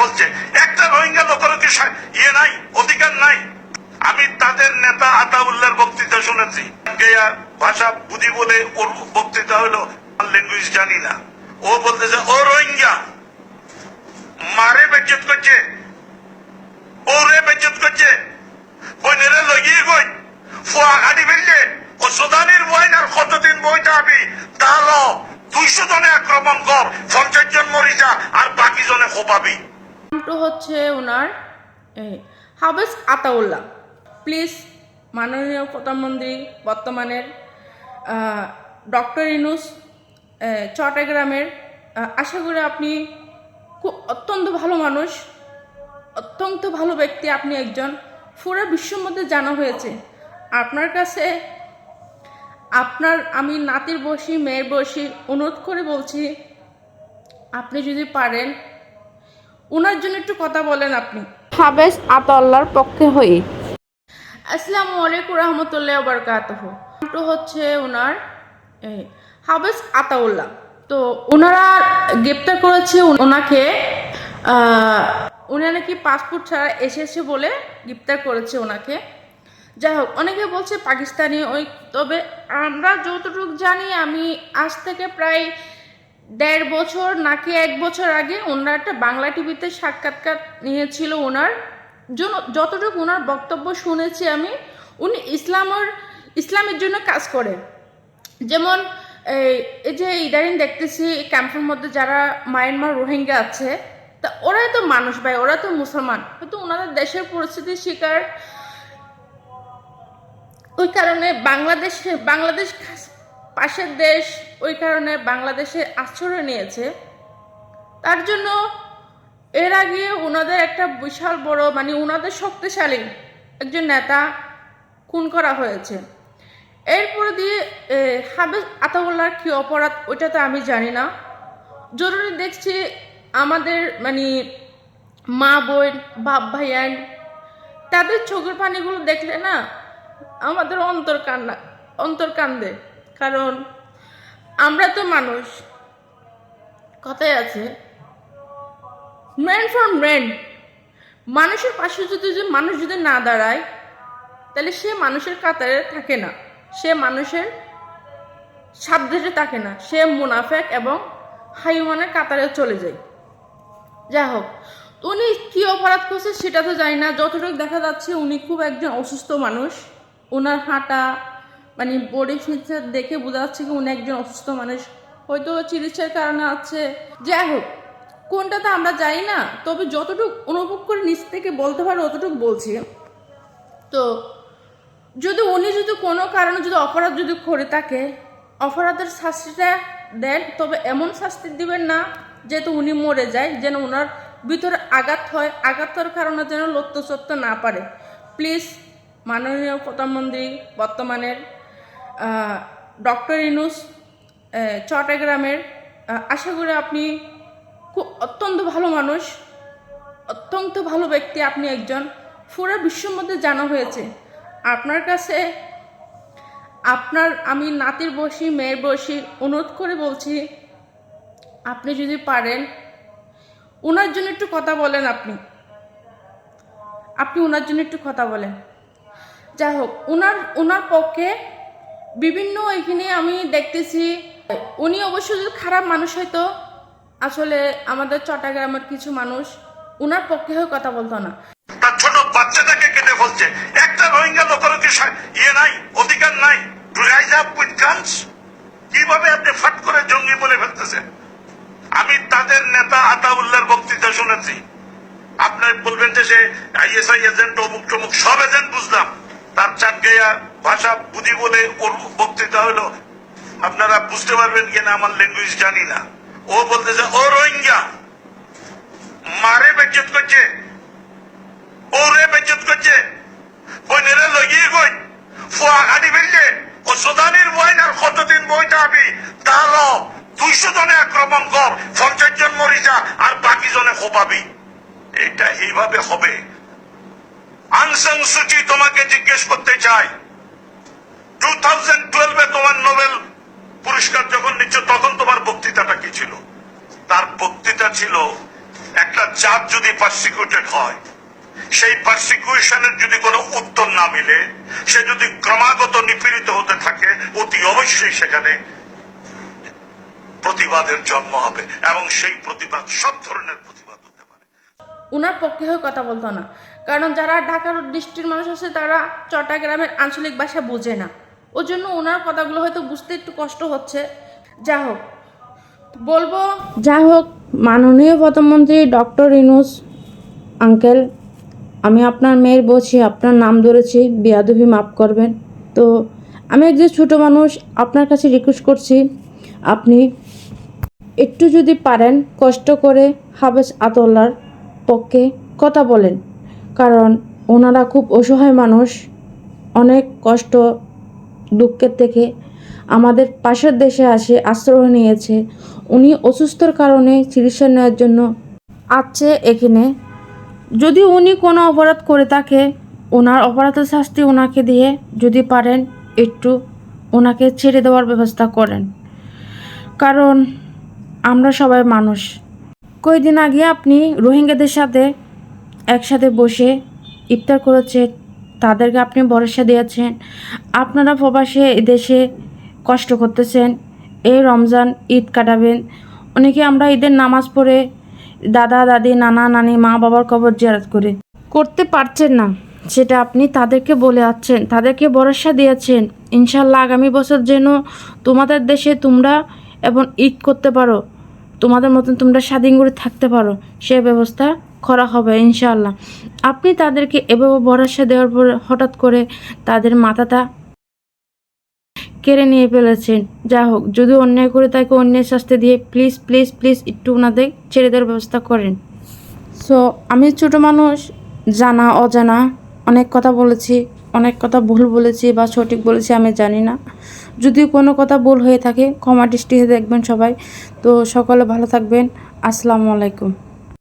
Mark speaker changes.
Speaker 1: ফেলছে। একটা রোহিঙ্গা লোকের কি ইয়ে নাই, অধিকার নাই? আমি তাদের নেতা আতাউল্লাহর বক্তৃতা শুনেছি, ভাষা বুঝি বলে ওর বক্তৃতা হলো, ল্যাঙ্গুয়েজ জানি না। ও বলতেছে ও রোহিঙ্গা মারে বেজ্জত করছে, ওরে বেজ্জত করছে, বইনেরে লগিয়ে গই ফুয়া গাড়ি ফেলছে, ও সুদানির বইন আর কতদিন বইটা আমি তাহলে 200 জনে আক্রমণ কর, 50 জন মরি যা আর বাকি জনে খোপাবি।
Speaker 2: হচ্ছে ওনার হাফেজ আতাউল্লাহ। প্লিজ মাননীয় প্রধানমন্ত্রী বর্তমানের ডক্টর ইউনূস চট্টগ্রামের, আশা করি আপনি খুব অত্যন্ত ভালো মানুষ, অত্যন্ত ভালো ব্যক্তি। আপনি একজন পুরো বিশ্বের মধ্যে জানা হয়েছে আপনার কাছে। আমি নাতির বয়সী মেয়ের বয়সী অনুরোধ করে বলছি, আপনি যদি পারেন ওনার জন্য একটু কথা বলেন। আপনি হাফেজ আতাউল্লাহর পক্ষে হয়ে। আসসালামু আলাইকুম রহমতুল্লাহ বারাকাতুহু। হচ্ছে ওনার হাফেজ আতাউল্লাহ। তো ওনারা গ্রেপ্তার করেছে ওনাকে, উনি নাকি পাসপোর্ট ছাড়া এসেছে বলে গ্রেপ্তার করেছে ওনাকে। যাই হোক, অনেকে বলছে পাকিস্তানি ওই, তবে আমরা যতটুকু জানি, আমি আজ থেকে প্রায় 1.5 বছর নাকি 1 বছর আগে ওনারা একটা বাংলা টিভিতে সাক্ষাৎকার নিয়েছিল ওনার জন্য। যতটুকু ওনার বক্তব্য শুনেছি আমি, উনি ইসলামের জন্য কাজ করে। যেমন এই যে ইদারিং দেখতেছি ক্যাম্পের মধ্যে যারা মায়ানমার রোহিঙ্গা আছে, তা ওরাই তো মানুষ ভাই, ওরা তো মুসলমান, হয়তো ওনাদের দেশের পরিস্থিতির শিকার, ওই কারণে বাংলাদেশ পাশের দেশ, ওই কারণে বাংলাদেশে আশ্রয় নিয়েছে। তার জন্য এর আগে ওনাদের একটা বিশাল বড়, মানে ওনাদের শক্তিশালী একজন নেতা খুন করা হয়েছে। এরপরে দিয়ে হাফেজ আতাউল্লাহর কি অপরাধ ওইটা তো আমি জানি না। জরুরি দেখছি আমাদের মানে মা বোন বাপ ভাইয়ান, তাদের চোখের পানিগুলো দেখলে না আমাদের অন্তর কান্দে। কারণ আমরা তো মানুষ, কথাই আছে ম্যান ফর ম্যান। মানুষের পাশে মানুষ যদি না দাঁড়ায়, তাহলে সে মানুষের কাতারে থাকে না, সে মানুষের সাবধানে থাকে না, সে মুনাফেক এবং হাইওয়ানের কাতারে চলে যায়। যাই হোক, উনি কি অপরাধ করছে সেটা তো জানি না। যতটুকু দেখা যাচ্ছে উনি খুব একজন অসুস্থ মানুষ। ওনার হাঁটা মানে বডি ফিচার দেখে বোঝা যাচ্ছে কি উনি একজন অসুস্থ মানুষ, হয়তো চিকিৎসার কারণে আছে। যাই হোক, কোনটা তো আমরা জানি না, তবে যতটুকু অনুভব করে নিজ থেকে বলতে পারে অতটুকু বলছি। তো উনি যদি কোনো কারণে অপরাধ করে থাকে, অপরাধের শাস্তিটা দেন, তবে এমন শাস্তি দিবেন না যেহেতু উনি মরে যায়, যেন ওনার ভিতরে আঘাত হয়, আঘাত হওয়ার কারণে যেন লড়তে না পারে। প্লিজ মাননীয় প্রধানমন্ত্রী বর্তমানের ডক্টর ইউনূস চট্টগ্রামের, আশা করি আপনি খুব অত্যন্ত ভালো মানুষ, অত্যন্ত ভালো ব্যক্তি। আপনি একজন পুরো বিশ্বের মধ্যে জানা হয়েছে আপনার কাছে। আমি নাতির বয়সী মেয়ের বয়সী অনুরোধ করে বলছি, আপনি যদি পারেন ওনার জন্য একটু কথা বলেন। আপনি ওনার জন্য একটু কথা বলেন। যাই হোক, ওনার পক্ষে বিভিন্ন এখানে আমি দেখতেছি, উনি অবশ্য যদি খারাপ মানুষ হয়তো, আসলে আমাদের চট্টগ্রামের কিছু মানুষ ওনার পক্ষে হয়ে কথা বলতো না।
Speaker 1: তার ছোট বাচ্চাটাকে কেটে ফেলছে। একটা রোহিঙ্গা লোকের কি ইয়ে নাই, অধিকার নাই? কিভাবে আপনি ফাট করে জঙ্গি বলে ফেলতেছেন? আমি তাদের নেতা আতাউল্লাহর বক্তৃতা শুনেছি। আপনার বলবেন যে সে আইএসআই এজেন্ট, অমুক টমুক, সব এজেন্ট বুঝলাম, তার চাটগাইয়া ভাষা বুঝি বলে ওর বক্তৃতা হলো, আপনারা বুঝতে পারবেন কিনা আমার ল্যাঙ্গুয়েজ জানি না। ও বলতেছে ও রোহিঙ্গা মারে বেজ্জত করছে, ওরে বেজ্জত করছে, বইনেরে লগিয়ে গই ফুয়া গাড়ি ফেলছে, ও সুদানির বইন আর কতদিন বইটা আমি তাহলে 200 জনে আক্রমণ কর, 50 জন মরি যা আর বাকি জনে খোপাবি। এটা এইভাবে হবে? আং সান সুচি তোমাকে জিজ্ঞেস করতে চাই, 2012-এ তোমার নোবেল পুরস্কার যখন নিচ্ছ, তখন তোমার বক্তৃতাটা কি ছিল? তার বক্তৃতা ছিল একটা জাত যদি পারসিকিউটেড হয়, সেই পারসিকিউশনের যদি কোনো উত্তর না মিলে, সে যদি ক্রমাগত নিপীড়িত হতে থাকে, অতি অবশ্যই সেখানে প্রতিবাদের জন্ম হবে, এবং সেই প্রতিবাদ সব ধরনের প্রতিবাদ হতে পারে।
Speaker 2: উনার পক্ষে হয়ে কথা বলতো না, কারণ যারা ঢাকার ডিস্ট্রিক্ট মানুষ আছে তারা চট্টগ্রামের আঞ্চলিক ভাষা বোঝে না, ওর জন্য ওনার কথাগুলো হয়তো বুঝতে একটু কষ্ট হচ্ছে। যা হোক, মাননীয় প্রধানমন্ত্রী ডক্টর ইউনূস আঙ্কেল, আমি আপনার মেয়ের বলছি, আপনার নাম ধরেছি, বেয়াদবি মাফ করবেন। তো আমি একজন ছোটো মানুষ, আপনার কাছে রিকোয়েস্ট করছি, আপনি একটু যদি পারেন কষ্ট করে হাফেজ আতাউল্লাহর পক্ষে কথা বলেন, কারণ ওনারা খুব অসহায় মানুষ, অনেক কষ্ট দুঃখের থেকে আমাদের পাশের দেশে আসে আশ্রয় নিয়েছে। উনি অসুস্থর কারণে চিকিৎসা নেওয়ার জন্য আসছে এখানে। যদি উনি কোনো অপরাধ করে থাকে, ওনার অপরাধের শাস্তি ওনাকে দিয়ে যদি পারেন একটু ওনাকে ছেড়ে দেওয়ার ব্যবস্থা করেন, কারণ আমরা সবাই মানুষ। কয়েকদিন আগে আপনি রোহিঙ্গাদের সাথে একসাথে বসে ইফতার করেছেন, তাদেরকে আপনি ভরসা দিয়েছেন। আপনারা প্রবাসে দেশে কষ্ট করতেছেন, এই রমজান ঈদ কাটাবেন। অনেকে আমরা ঈদের নামাজ পড়ে দাদা দাদি নানা নানি মা বাবার কবর জিয়ারত করতে পারছেন না, সেটা আপনি তাদেরকে বলে আছেন, তাদেরকে ভরসা দিয়েছেন ইনশাল্লাহ আগামী বছর যেন তোমাদের দেশে তোমরা এবং ঈদ করতে পারো, তোমাদের মতন তোমরা স্বাধীন করে থাকতে পারো, সে ব্যবস্থা করা হবে ইনশাআল্লাহ। আপনি তাদেরকে এভাবে ভরসা দেওয়ার পর হঠাৎ করে তাদের মাথাটা কেড়ে নিয়ে ফেলেছেন। যা হোক, যদি অন্যায় করে তাকে অন্যায় শাস্তি দিয়ে প্লিজ প্লিজ প্লিজ একটু ওনাদের ছেড়ে দেওয়ার ব্যবস্থা করেন। সো আমি ছোটো মানুষ, জানা অজানা অনেক কথা বলেছি, অনেক কথা ভুল বলেছি বা সঠিক বলেছি আমি জানি না। যদি কোনো কথা ভুল হয়ে থাকে ক্ষমা দৃষ্টিতে দেখবেন সবাই। তো সকলে ভালো থাকবেন। আসসালামু আলাইকুম।